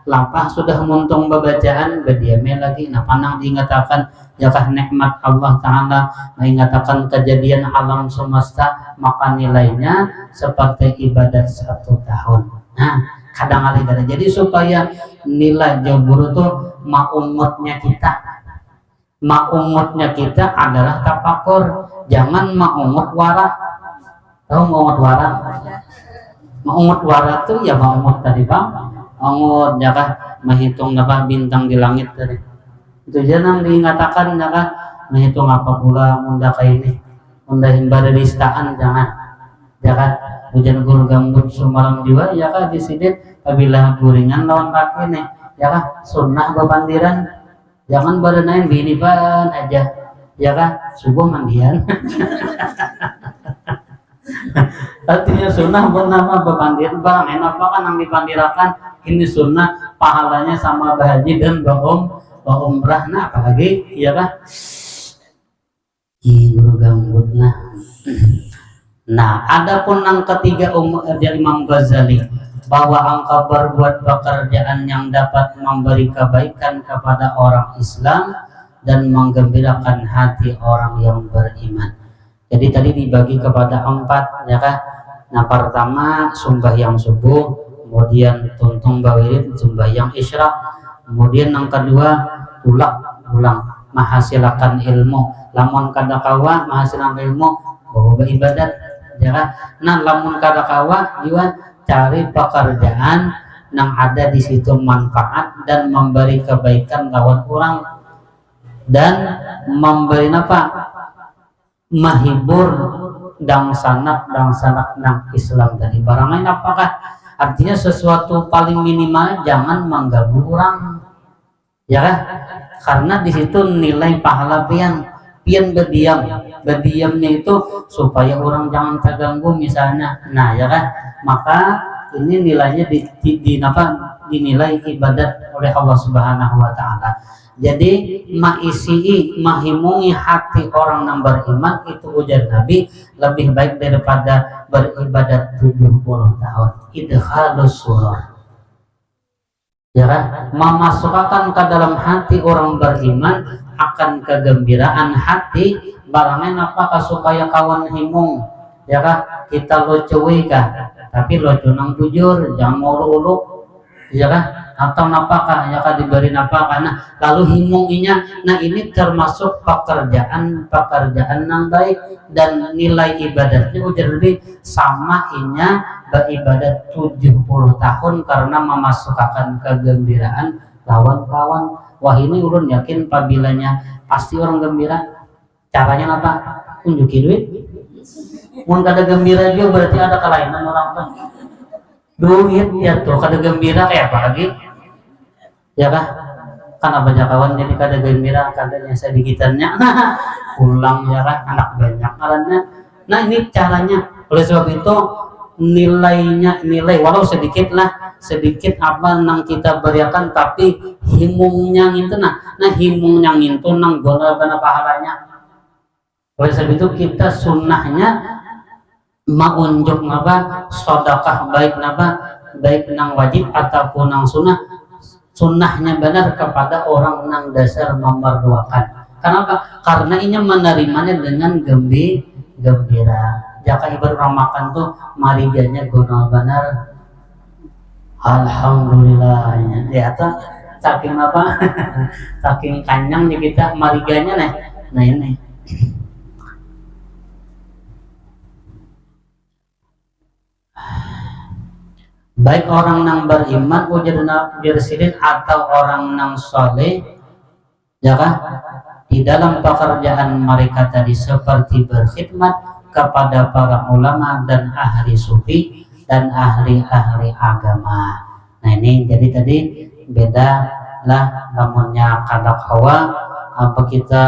[SPEAKER 1] Lampah sudah muntung bebacaan, berdiamnya lagi. Nah, panang diingatakan, ya kan nikmat Allah Taala, mengatakan kejadian alam semesta, maka nilainya seperti ibadat 1 tahun. Nah, kadang-kadang jadi supaya nilai jabur itu maumutnya kita adalah tafakur. Jangan maumut wara. Tahu maumut wara? Maumut wara tuh ya maumut tadi bang. Maumut ya kan menghitung apa bintang di langit tadi. Itu jangan diingatakan ya kan menghitung apa pula munda kayak ini. Munda himbara ristaan jangan. Ya kan hujan guru gambut semalam juga ya kan di sini apabila guringan lawan kaki nih ya kan sunnah bebandiran. Jangan barenain bini pan aja. Ya kan subuh mandian. Artinya sunnah bernama bepandir barang enak apa kan yang dipandirakan ini sunnah pahalanya sama berhaji dan berumrah. Nah apalagi ya kan guru gambut. Nah adapun yang ketiga dari Imam Ghazali bahwa angka berbuat pekerjaan yang dapat memberi kebaikan kepada orang Islam dan menggembirakan hati orang yang beriman. Jadi tadi dibagi kepada 4 ya kan. Nah pertama sembahyang subuh, kemudian tuntung bawirid sembahyang isyraq, kemudian yang kedua ulang menghasilkan ilmu. Lamun kada kawa menghasilkan ilmu bahwa ibadat ya kan. Nah lamun kada kawa juga cari pekerjaan yang ada di situ manfaat dan memberi kebaikan lawan orang dan memberi apa mahibur dang sanak nang Islam dari barang lain. Apakah artinya sesuatu paling minimal jangan mengganggu orang ya kan, karena di situ nilai pahala pian berdiamnya itu supaya orang jangan terganggu misalnya. Nah ya kan maka ini nilainya dinilai ibadat oleh Allah Subhanahu wa Ta'ala. Jadi mahimungi hati orang yang beriman itu ujar Nabi lebih baik daripada beribadat 70 tahun. Idkhalus surur. Ya kan? Memasukkan ke dalam hati orang beriman akan kegembiraan hati barangnya apakah supaya kawan himung ya kan kita lucu kah tapi lucu nang jujur jangan ulu-ulu ya kan atau napakah ya kan diberi napakah. Nah lalu himunginya, nah ini termasuk pekerjaan yang baik dan nilai ibadatnya ujar lebih sama inya beribadat 70 tahun karena memasukkan kegembiraan lawan kawan. Wah ini ulun yakin pabilanya pasti orang gembira. Caranya apa? Unjuki duit. Mun kada gembira juga berarti ada kelainan orang tuh. Duit ya tuh kada gembira kayak apa lagi? Ya kah? Kan apa kawan jadi kada gembira kadanya sedikitannya. Pulang ya kah? Anak banyak karena. Nah ini caranya. Oleh sebab itu nilai walau sedikit apa nang kita beriakan tapi himungnya itu nah himungnya itu nang gona pahalanya. Oleh sebab itu kita sunnahnya maunjuk apa sedekah baik nang wajib ataupun nang sunnahnya benar kepada orang nang dasar memerlukan. Kenapa? Karena ini menerimanya dengan gembira. Jaka ibarat orang makan tuh mariganya guna benar. Alhamdulillah ya tuh saking apa saking kanyangnya kita mariganya nah ini. Baik orang yang beriman ujar sidin atau orang yang soleh ya kah di dalam pekerjaan mereka tadi seperti berkhidmat kepada para ulama dan ahli sufi dan ahli agama. Nah ini jadi tadi beda lah namunnya kadak hawa apa kita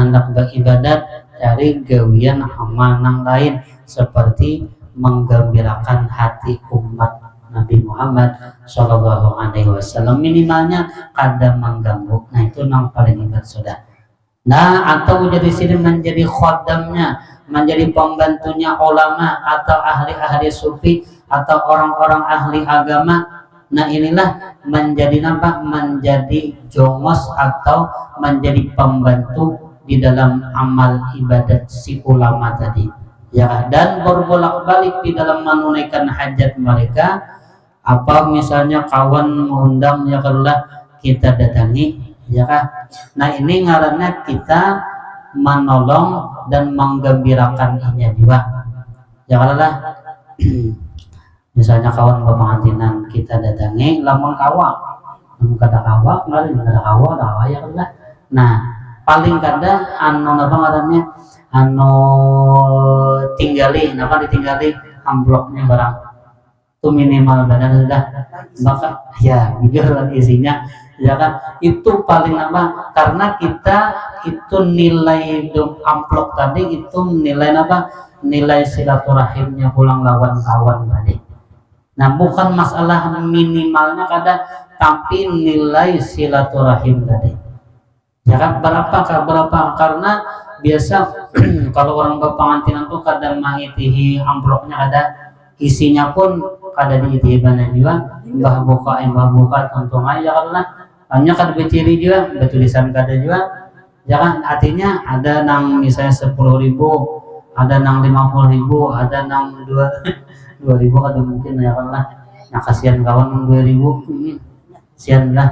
[SPEAKER 1] hendak beribadat dari gawian amal yang lain seperti menggembirakan hati umat Nabi Muhammad Shallallahu Alaihi Wasallam, minimalnya kadang mengganggu. Nah itu yang paling hebat sudah. Nah atau jadi sini menjadi khodamnya, menjadi pembantunya ulama atau ahli sufi atau orang-orang ahli agama. Nah inilah menjadi nampak menjadi jongos atau menjadi pembantu di dalam amal ibadat si ulama tadi. Ya dan berbolak-balik di dalam menunaikan hajat mereka. Apa misalnya kawan mengundang ya kalau kita datangi ya kah. Nah ini ngarannya kita menolong dan menggembirakan inya juga ya kalau misalnya kawan pemantinan kita datangi lamun kawa kada kawa ngaran kada kawa dah ya kalau nah paling kada anu apa ngarannya anu tinggali ditinggali amplopnya barang itu minimal badan sudah maka ya jujur isinya ya kan itu paling apa karena kita itu nilai amplop tadi itu nilai apa nilai silaturahimnya pulang lawan kawan tadi. Nah bukan masalah minimalnya kada tapi nilai silaturahim tadi ya kan berapa karena biasa kalau orang berpengantinan tuh kadang mahitihi amplopnya ada isinya pun kada diitibanan juga mbah buka tentu aja karena hanya kada berciri juga bertulisan kada juga ya kan artinya ada nang misalnya 10.000 ada nang 50.000 ada nang 2.000 kada mungkin ya kan lah nah kasihan kawan 2.000 sian lah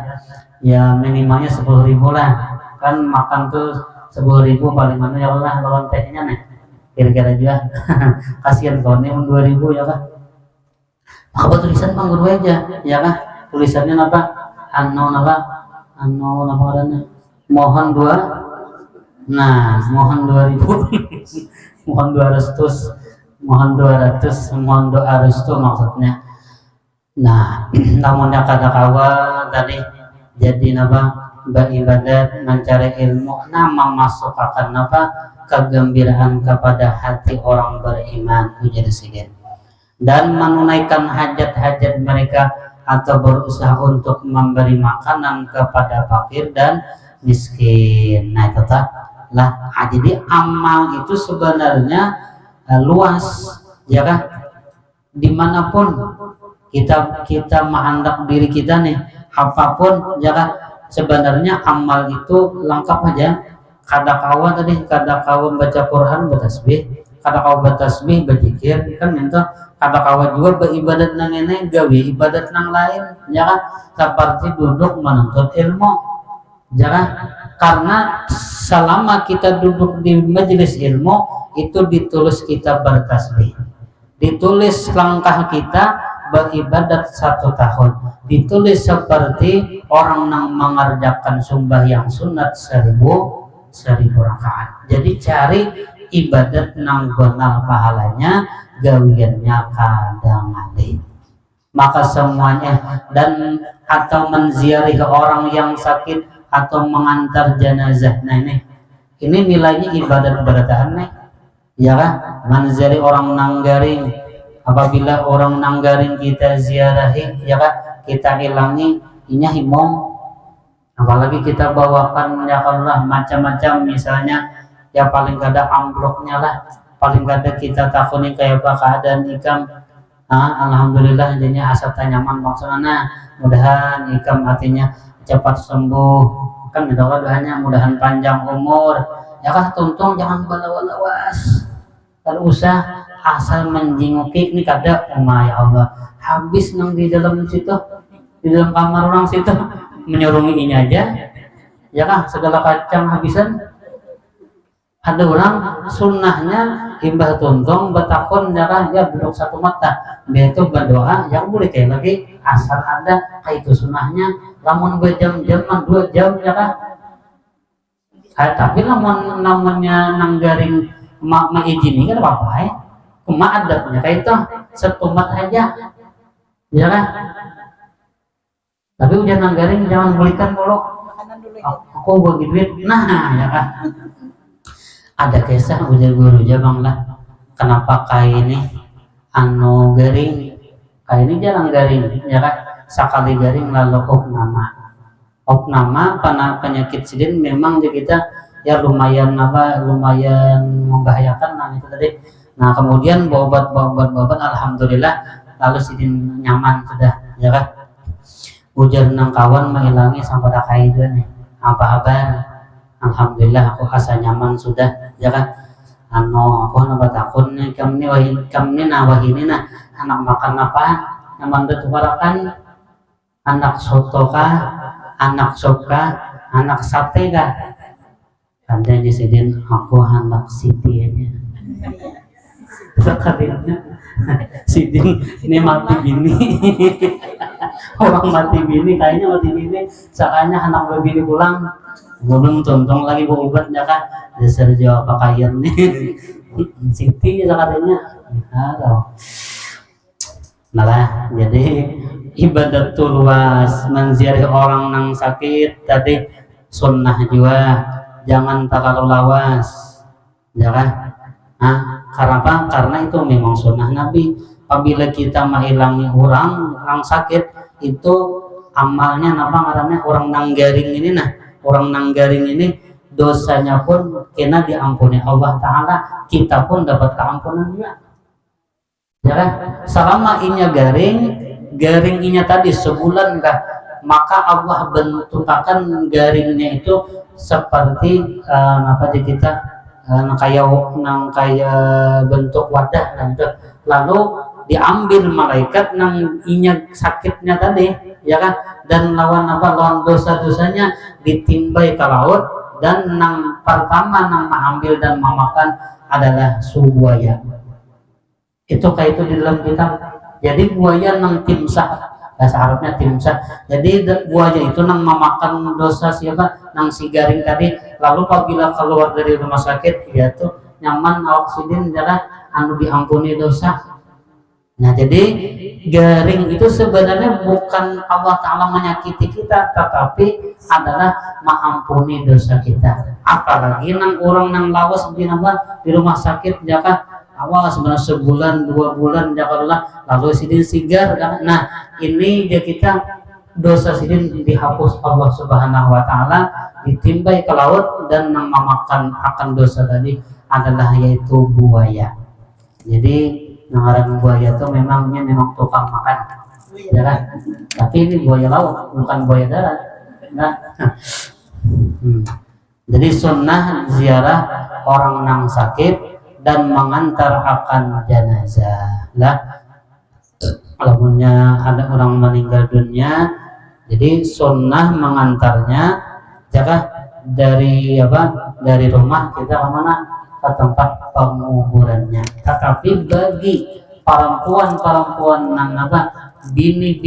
[SPEAKER 1] ya minimalnya 10.000 lah kan makan tuh 10.000 paling mana ya Allah lawan tehnya nih kira-kira juga kasihan kawannya 2.000 ya kan maka tulisan mah guru aja ya kan tulisannya apa anu namanya mohon 2 nah mohon 2.000 mohon 200 mohon doa restu maksudnya. Nah namunnya kata kawa tadi jadi beribadat mencari ilmu memasukkan kegembiraan kepada hati orang beriman ujar sidin dan menunaikan hajat-hajat mereka atau berusaha untuk memberi makanan kepada fakir dan miskin. Nah tetaplah jadi amal itu sebenarnya luas ya kan dimanapun kita menghendak diri kita nih apapun ya kan sebenarnya amal itu lengkap aja kada kawan baca Quran bertasbih kada kau bertasbih berzikir kan itu kada kau juga beribadat nang ini gawe ibadat nang lain ya kan seperti duduk menuntut ilmu ya kan karena selama kita duduk di majelis ilmu itu ditulis kita bertasbih, ditulis langkah kita beribadat 1 tahun, ditulis seperti orang yang mengerjakan sembahyang sunat 1000 rakaat. Jadi cari ibadat nang gonal pahalanya, gawiannya kadang ada. Maka semuanya dan atau menziarahi orang yang sakit atau mengantar jenazah. Nah ini nilainya ibadat bertahan nih. Ya kan? Menziarahi orang nanggaring. Apabila orang nanggaring kita ziarahi, ya kan? Kita hilangi inya himong. Apalagi kita bawakan ya Allah macam-macam misalnya ya paling kada amplopnya lah, paling kada kita takuni kayak apa keadaan ikam. Alhamdulillah jadinya asap nyaman maksudnya mudahan ikam artinya cepat sembuh kan gitu kan doanya mudahan panjang umur ya kan tuntung jangan balawas kalau usah asal menjinguki ini kada ya Allah habis nang di dalam situ di dalam kamar orang situ menyurunginya aja ya kan segala kacang habisan ada orang sunnahnya imbah tuntung betakon ya kan dia duduk 1 mata dia itu berdoa yang boleh kayak lagi asal ada kayak itu sunnahnya lamun berjam-jam 2 jam ya kan tapi lamun namanya nanggaring mak izin kan apa-apa ya cuma adabnya kayak itu setumat aja ya kan tapi ujian nanggaring jangan belikan dulu aku bagi duit nah ya kan ada kisah ujar guru jabang lah kenapa kayak ini anu garing kayak ini jarang garing ya kan sekali garing lalu opnama karena penyakit sidin memang di kita ya lumayan membahayakan nah itu tadi nah kemudian obat alhamdulillah lalu sidin nyaman sudah ya kan ujar nang kawan menghilangi sampai rakai itu nih apa alhamdulillah aku asa nyaman sudah ya kan aku nambah takut nih kami ini anak makan apa nyaman tukarakan anak soto kah anak sop kah anak sate kah ada di sini aku anak siti aja sekalinya sidin ini mati bini orang mati bini kayaknya mati bini sakanya anak bini pulang belum tuntung lagi bawa obatnya kan dasar jawab pakaian nih siti sekalinya nah jadi ibadat luas menziarahi orang yang sakit tadi sunnah juga jangan terlalu lawas ya kan karena apa? Karena itu memang sunnah Nabi apabila kita menghilangi orang sakit itu amalnya ngarannya orang nanggaring ini orang nanggaring ini dosanya pun kena diampuni Allah Ta'ala kita pun dapat keampunan dia ya kan selama inya garing inya tadi sebulan kah maka Allah bentukakan garingnya itu seperti kita kayak bentuk wadah lalu diambil malaikat nang inya sakitnya tadi ya kan dan lawan dosa-dosanya ditimbai ke laut dan nang pertama nang mengambil dan memakan adalah buaya itu kayak itu di dalam kitab jadi buaya nang timsah bahasa Arabnya timsah jadi buaya itu nang memakan dosa siapa nang si garing tadi lalu apabila keluar dari rumah sakit ya tuh nyaman oksidin jalan anu diampuni dosa nah jadi garing itu sebenarnya bukan Allah Ta'ala menyakiti kita tetapi adalah mengampuni dosa kita apalagi nang orang nang lawas di rumah sakit jaka awal sebenarnya sebulan 2 bulan jakarlah lalu sidin sigar nah ini dia kita dosa sidin dihapus Allah Subhanahu Wa Ta'ala ditimbai ke laut dan memakan akan dosa tadi adalah yaitu buaya jadi ngaran buaya itu memang tukang makan ya kan tapi ini buaya laut bukan buaya darat nah jadi sunnah ziarah orang nang sakit dan mengantar akan jenazah lah. Alamunnya ada orang meninggal dunia, jadi sunnah mengantarnya jika dari rumah kita ke mana, ke tempat penguburannya. Tetapi bagi perempuan nang bini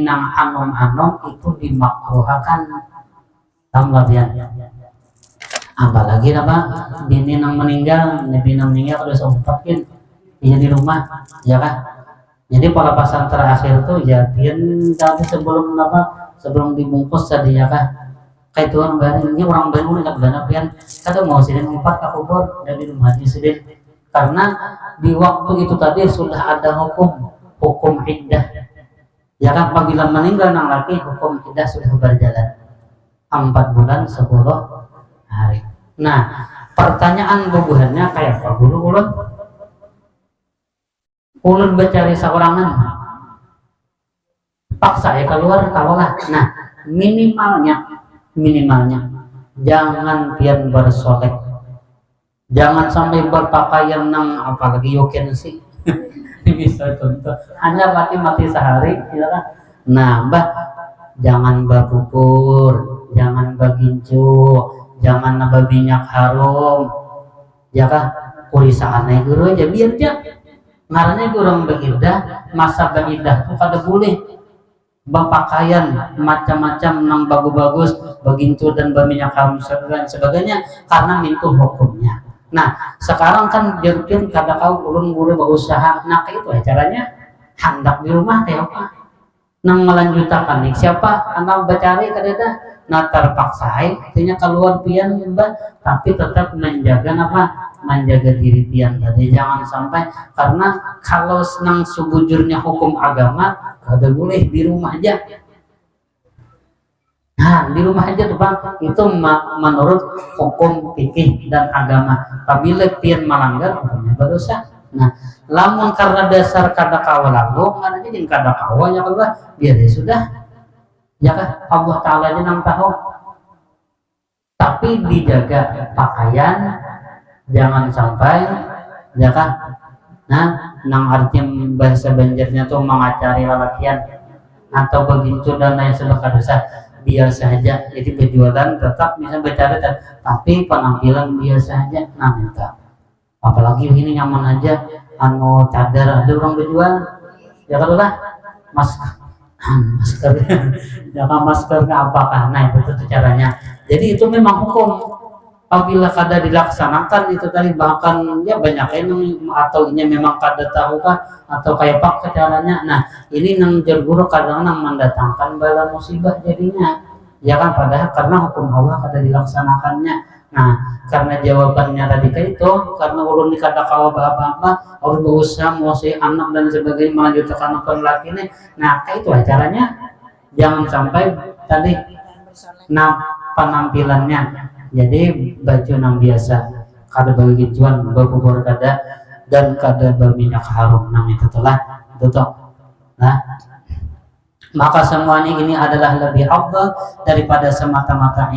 [SPEAKER 1] nang anom itu dimakruhkan tambahan. Apalagi bini nang meninggal terus umpatin di rumah, ya kan? Jadi pelepasan terakhir tuh ya tadi sebelum dibungkus tadi, ya kan? Kayak itu ini orang baru nggak benar pian kadang mau sidin umpat ke kubur dari rumah sidin, karena di waktu itu tadi sudah ada hukum iddah, ya kan? Apabila meninggal nang laki, hukum iddah sudah berjalan 4 bulan 10 hari. Nah, pertanyaan bubuhannya kayak apa? Ulun mencari seorangan paksa ya keluar kawalah. Nah, minimalnya jangan pian bersolek, jangan sampai berpakaian nang apalagi yoken sih. Bisa contoh hanya mati sehari, ya kan? Nah, jangan babukur, jangan bagincu, jangan nambah minyak harum, ya kan? Kurisaannya guru aja biar aja ngaranya gurung beridah, masa beridah tuh kada boleh berpakaian macam-macam nang bagus-bagus, bagincu dan berminyak harum dan sebagainya, karena itu hukumnya. Nah, sekarang kan jerkin kada kau ulun guru berusaha, nah itu caranya hendak di rumah kayak apa? Nang melanjutkan nih siapa anak bacari kadeda nah terpaksa artinya keluar pian tapi tetap menjaga diri pian tadi, jangan sampai, karena kalau nang sebujurnya hukum agama kada boleh di rumah aja. Nah, di rumah aja tuh Bang, itu menurut hukum fikih dan agama. Apabila pian melanggar hukumnya berdosa. Nah, lamun karena dasar kada kawa lalu, mana jadi kada kawa ya Allah, biar ya sudah. Ya kan Allah Ta'ala aja nang tahu. Tapi dijaga pakaian, jangan sampai, ya kan? Nah, nang arti bahasa Banjarnya tuh mengacari lalakian atau begincu dan lain sebagainya, biasa saja. Jadi penjualan tetap bisa bicara, tapi penampilan biasa saja. Nah, minta. Apalagi ini nyaman aja, cadar ada orang berjual, ya kalau lah masker, jangan masker apakah? Nah itu caranya. Jadi itu memang hukum. Apabila kada dilaksanakan itu tadi, bahkan ya banyak yang atau ini memang kada tahu kah atau kayak pak caranya. Nah ini nang jerguru kadang nang mendatangkan bala musibah jadinya, ya kan, padahal karena hukum Allah kada dilaksanakannya. Nah karena jawabannya tadi kayak itu, karena ulun kada kawa apa-apa, harus berusaha mau si anak dan sebagainya melanjutkan anak laki ini. Nah kayak itu caranya, jangan sampai tadi penampilannya jadi baju nang biasa, kada bagi gituan, berkubur kada dan kada berminyak harum, nang itu telah tutup. Nah maka semuanya ini adalah lebih afdal daripada semata-mata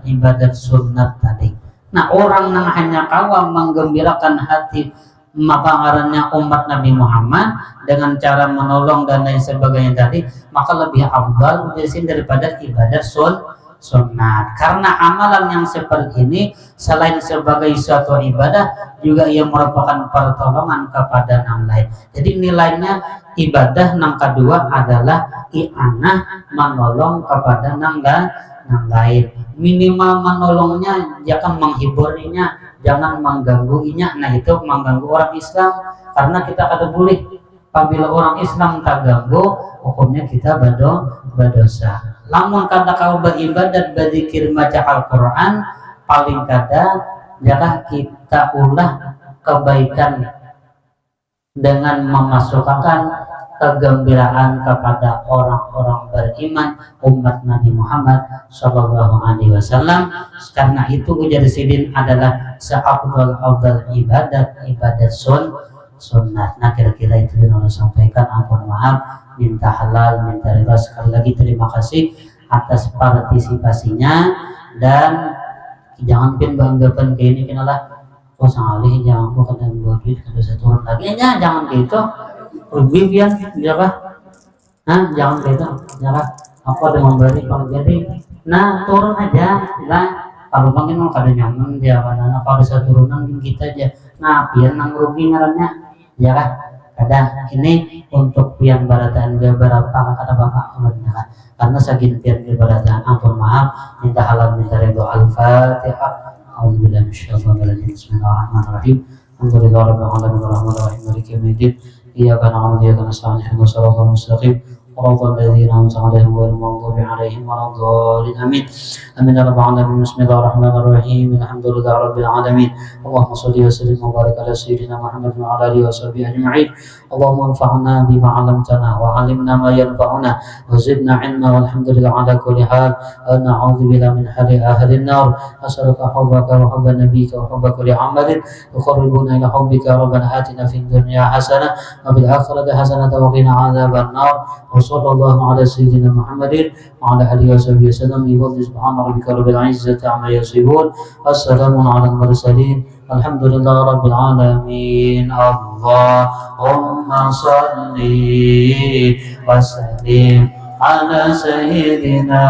[SPEAKER 1] ibadat sunat tadi. Nah orang yang hanya kawa menggembirakan hati makangarannya umat Nabi Muhammad dengan cara menolong dan lain sebagainya tadi, maka lebih afdal daripada ibadat sunat. Karena amalan yang seperti ini selain sebagai suatu ibadah, juga ia merupakan pertolongan kepada yang lain. Jadi nilainya ibadah yang kedua adalah i'anah, menolong kepada yang lain. Minimal menolongnya, jangan menghiburinya, jangan menggangguinya. Nah itu mengganggu orang Islam, karena kita kada boleh. Apabila orang Islam tak ganggu, hukumnya kita berdosa. Lamun kada kau beribadat, berzikir, baca Al-Quran, paling kada jangan kita ulah kebaikan dengan memasukkan kegembiraan kepada orang-orang beriman umat Nabi Muhammad Shallallahu Alaihi Wasallam. Karena itu ujar sidin adalah seafdal ibadat sunnah. Nah kira-kira itu yang Allah sampaikan. Ampun maaf, minta halal, minta ridha. Sekali lagi terima kasih atas partisipasinya, dan jangan pun banggakan ke ini kenalah pasang alih jangan gua kena buat duit kada saya turun lagi ya jangan gitu rugi pian ya kah jangan gitu ya kah aku ada memberi kalau jadi nah turun aja lah kalau mungkin mau kada nyaman dia karena kalau bisa turunan kita aja nah pian nang rugi ngarannya ya kah ada ini untuk pian barataan beberapa kata bapak ulunnya kah karena sagintian barataan ampun maaf minta halal minta ridho al-fatihah. A'udzubillahi minasyaitonir rajim. Bismillahirrahmanirrahim. Alhamdulillahirabbil alamin arrahmanir rahim maliki yaumiddin. Iyyaka na'budu wa iyyaka nasta'in ihdinas siratal mustaqim. Shiratal ladzina an'amta 'alaihim ghairil maghdubi 'alaihim waladdallin. Amin. Amin ya rabbal alamin. Bismillahirrahmanirrahim. Alhamdulillahirabbil alamin. Allahumma shalli wa sallim wa barik ala sayyidina Muhammad wa ala alihi wa sahbihi ajma'in. Allahumma anfa'na bima 'allamtana wa 'allimna ma yanfa'una wa zidna 'ilma walhamdulillah ala kulli hal. Na'udzu billahi min hali ahlin nar. As'aluka hubbaka wa hubba nabiyyika wa hubba kulli 'amalin yuqarribuna ila hubbika. Rabbana atina fid dunya hasanah wa fil akhirati hasanah wa qina 'adzaban nar. Wassallallahu ala sayyidina Muhammadin wa ala alihi wa sahbihi wasallam. Subhana rabbika rabbil izzati amma yasifun. Wassalamun ala al-mursalin. Alhamdulillah rabbil alamin. Allahumma salli wa sallim ala sayyidina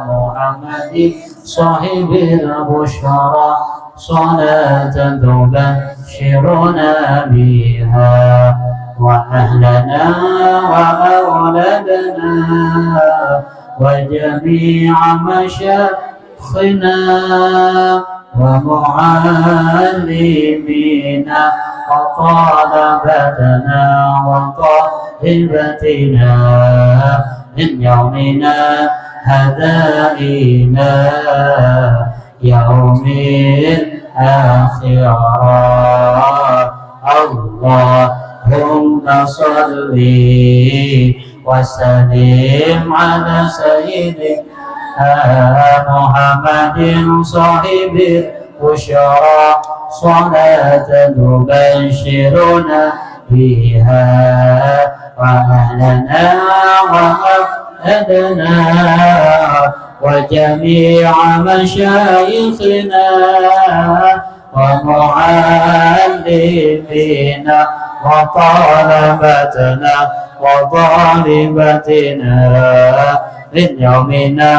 [SPEAKER 1] Muhammadin sahibil busyara salatan tubashshiruna biha وأهلنا وأولادنا وجميع مشايخنا ومعلمينا وطلبتنا وطالبتنا من يومنا هذا إلى يوم الآخرة. اللهم صل وسلم على سيدنا محمد صاحب البشرى صلاة تبشرنا بها وأهلنا وأولادنا وجميع مشايخنا ومعلمينا وطلبتنا وطالبتنا من يومنا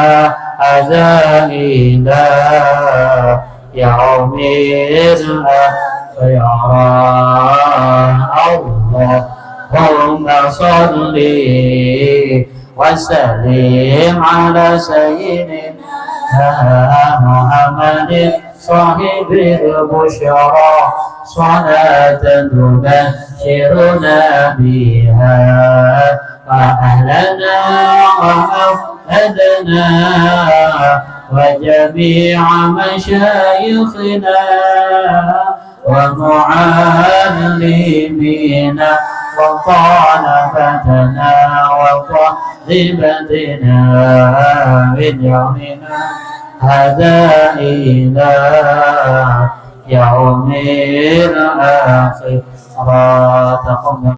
[SPEAKER 1] هذا إلى يوم الآخرة. اللهم صل وسلم على سيدنا محمد صاحب البشرى صلاة تبشرنا بها وأهلنا وأولادنا وجميع مشايخنا ومعلمينا وطلبتنا وطالبتنا من يومنا هذا إلى يوم الآخرة.